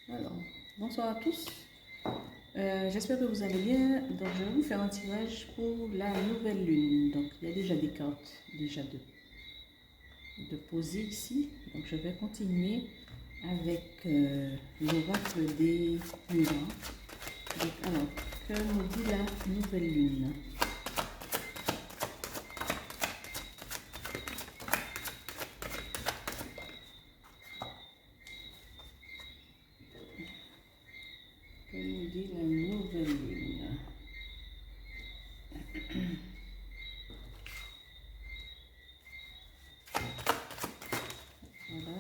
Alors, bonsoir à tous. J'espère que vous allez bien. Donc, je vais vous faire un tirage pour la nouvelle lune. Donc, il y a déjà des cartes de poser ici. Donc, je vais continuer avec l'oracle des lunes. Donc, alors, que nous dit la nouvelle lune? Que nous dit la nouvelle lune? Voilà.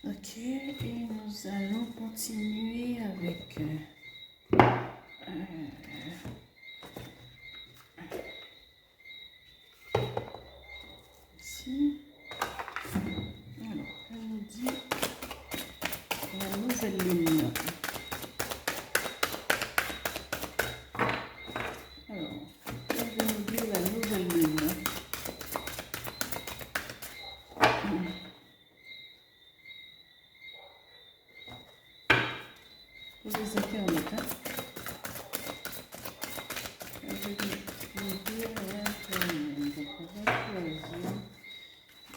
Ok, et nous allons continuer avec ici. Alors, elle nous dit la nouvelle lune. Alors, elle va nous dire la nouvelle lune. Pour les internet, hein. Elle va nous dire l'internet. Donc, on va choisir.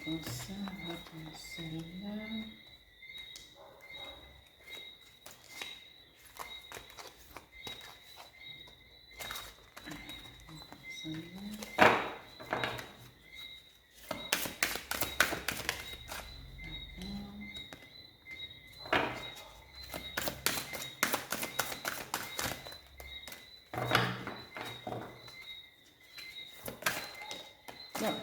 Donc, ça, on va prendre celle-là. Celle-là. Bon.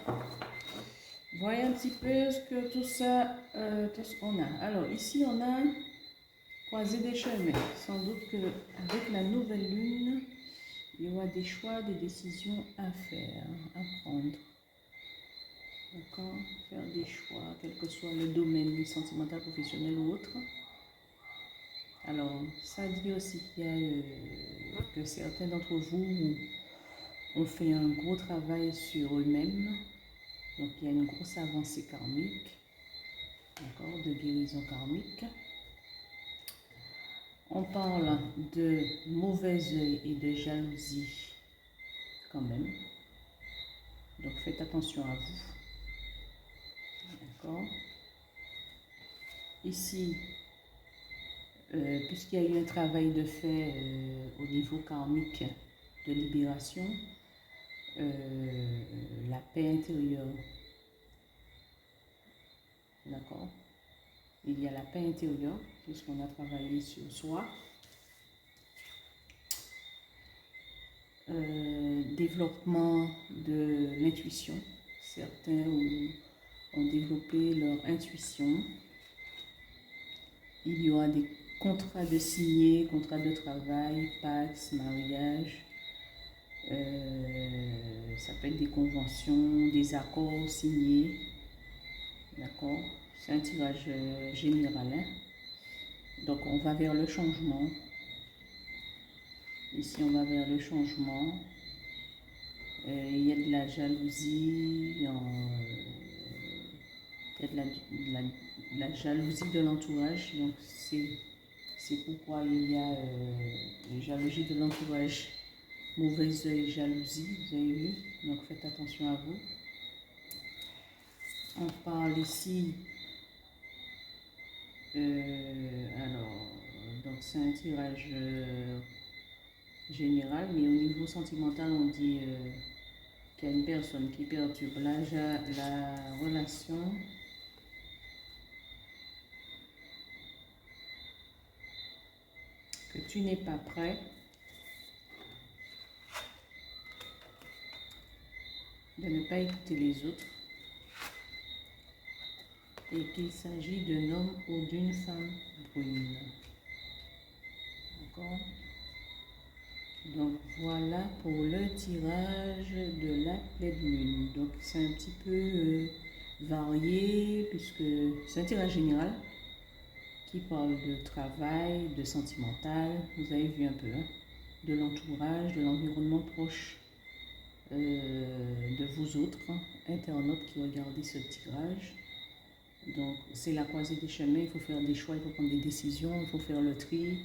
Voyez un petit peu ce que tout ça, tout ce qu'on a. Alors, ici, on a croisé des chemins. Sans doute qu'avec la nouvelle lune, il y aura des choix, des décisions à faire, à prendre. D'accord? Faire des choix, quel que soit le domaine sentimental, professionnel ou autre. Alors, ça dit aussi qu'il y a, que certains d'entre vous ont fait un gros travail sur eux-mêmes. Donc, il y a une grosse avancée karmique, d'accord, de guérison karmique. On parle de mauvais œil et de jalousie quand même. Donc, faites attention à vous. D'accord? Ici, puisqu'il y a eu un travail de fait au niveau karmique de libération, la paix intérieure. D'accord? Il y a la paix intérieure, puisqu'on a travaillé sur soi. Développement de l'intuition. Certains ont développé leur intuition. Il y aura des contrats de signer, contrats de travail, pax, mariage. Ça peut être des conventions, des accords signés. D'accord? C'est un tirage général. Hein? Donc on va vers le changement. Ici on va vers le changement. Il y a de la jalousie, il y a de la jalousie de l'entourage. Donc c'est pourquoi il y a jalousie de l'entourage, mauvais œil, jalousie, vous avez vu. Donc faites attention à vous. On parle ici, alors, donc c'est un tirage général, mais au niveau sentimental, on dit qu'il y a une personne qui perturbe la relation. Que tu n'es pas prêt de ne pas écouter les autres et qu'il s'agit d'un homme ou d'une femme brune. D'accord? Donc voilà pour le tirage de la pleine lune. Donc c'est un petit peu varié puisque c'est un tirage général. qui parle de travail, de sentimental, vous avez vu un peu, hein, de l'entourage, de l'environnement proche de vous autres, hein, internautes qui regardez ce tirage. Donc, c'est la croisée des chemins, il faut faire des choix, il faut prendre des décisions, il faut faire le tri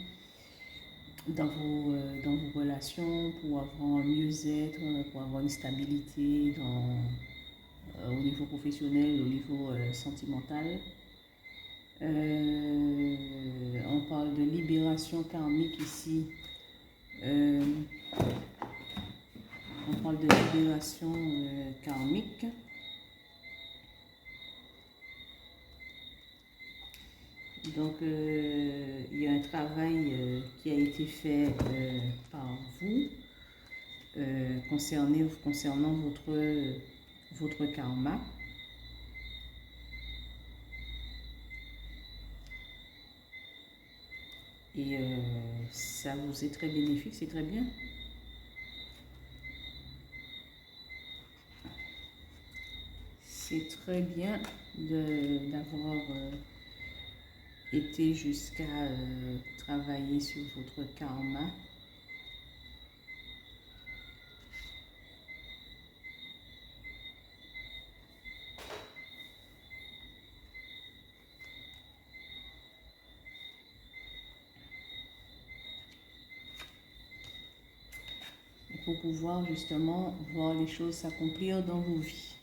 dans vos relations pour avoir un mieux-être, pour avoir une stabilité au niveau professionnel, au niveau sentimental. On parle de libération karmique ici. On parle de libération karmique. Donc, il y a un travail qui a été fait par vous concernant votre karma. Et ça vous est très bénéfique, c'est très bien. C'est très bien d'avoir été jusqu'à travailler sur votre karma. Pour pouvoir justement voir les choses s'accomplir dans vos vies.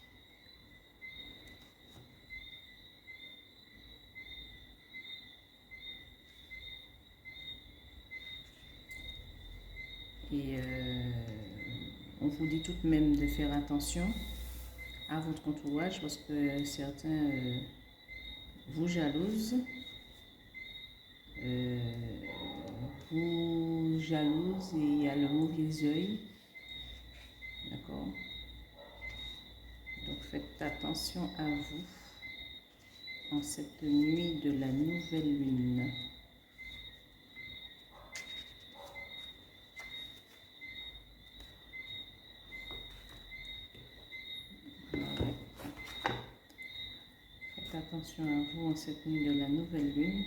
Et on vous dit tout de même de faire attention à votre entourage parce que certains vous jalousent. Vous jalousent et il y a le mauvais œil. D'accord? Donc faites attention à vous en cette nuit de la nouvelle lune. Ouais. Faites attention à vous en cette nuit de la nouvelle lune.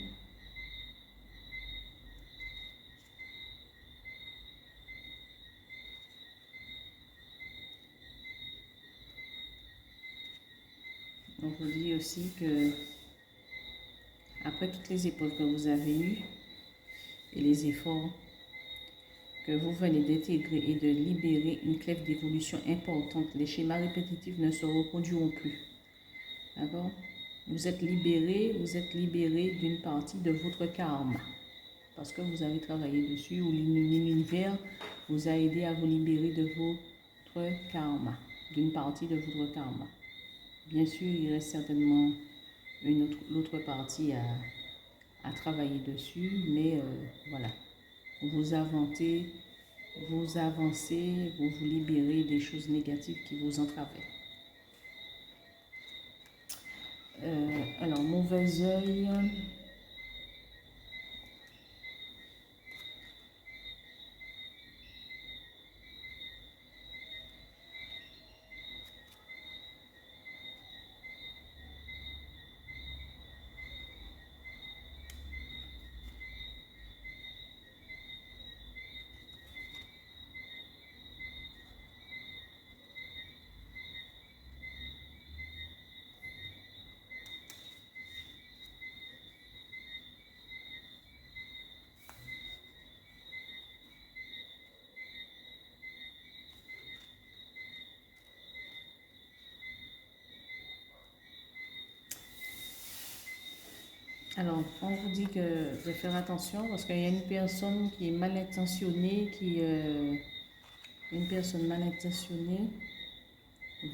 On vous dit aussi que après toutes les épreuves que vous avez eues et les efforts que vous venez d'intégrer et de libérer une clef d'évolution importante, les schémas répétitifs ne se reproduiront plus. D'accord? Vous êtes libéré d'une partie de votre karma parce que vous avez travaillé dessus ou l'univers vous a aidé à vous libérer de votre karma, d'une partie de votre karma. Bien sûr, il reste certainement l'autre partie à travailler dessus, mais voilà, vous avancez, vous vous libérez des choses négatives qui vous entravaient. Alors, mauvais œil. Alors, on vous dit de faire attention parce qu'il y a une personne qui est mal intentionnée, une personne mal intentionnée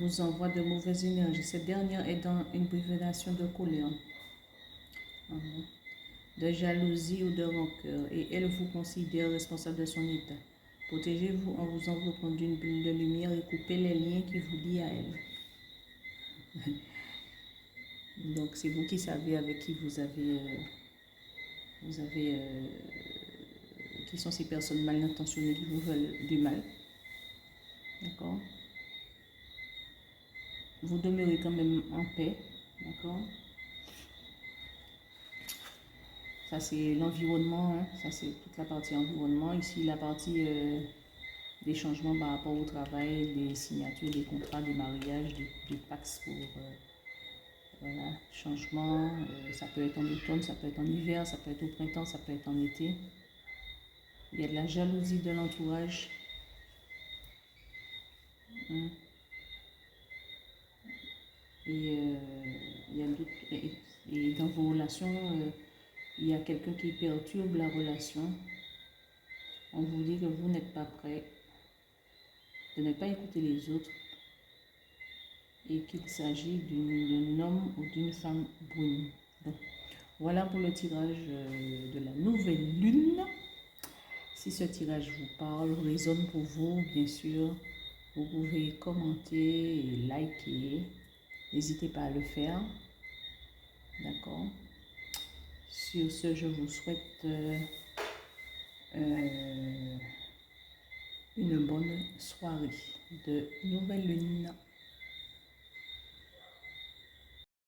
vous envoie de mauvaises énergies. Cette dernière est dans une révélation de colère, de jalousie ou de rancœur et elle vous considère responsable de son état. Protégez-vous en vous enveloppant d'une bulle de lumière et coupez les liens qui vous lient à elle. Donc, c'est vous qui savez avec qui vous avez qui sont ces personnes mal intentionnées qui vous veulent du mal. D'accord? Vous demeurez quand même en paix. D'accord? Ça, c'est l'environnement, hein. Ça, c'est toute la partie environnement. Ici, la partie des changements par rapport au travail, des signatures, des contrats, des mariages, des Pax pour... voilà, changement. Ça peut être en automne, ça peut être en hiver, ça peut être au printemps, ça peut être en été. Il y a de la jalousie de l'entourage. Hein. Et il y a et dans vos relations, il y a quelqu'un qui perturbe la relation. On vous dit que vous n'êtes pas prêt, de ne pas écouter les autres et qu'il s'agit d'un homme ou d'une femme brune. Donc, voilà pour le tirage de la nouvelle lune. Si ce tirage vous parle, résonne pour vous, bien sûr, vous pouvez commenter et liker. N'hésitez pas à le faire. D'accord? Sur ce, je vous souhaite une bonne soirée de nouvelle lune.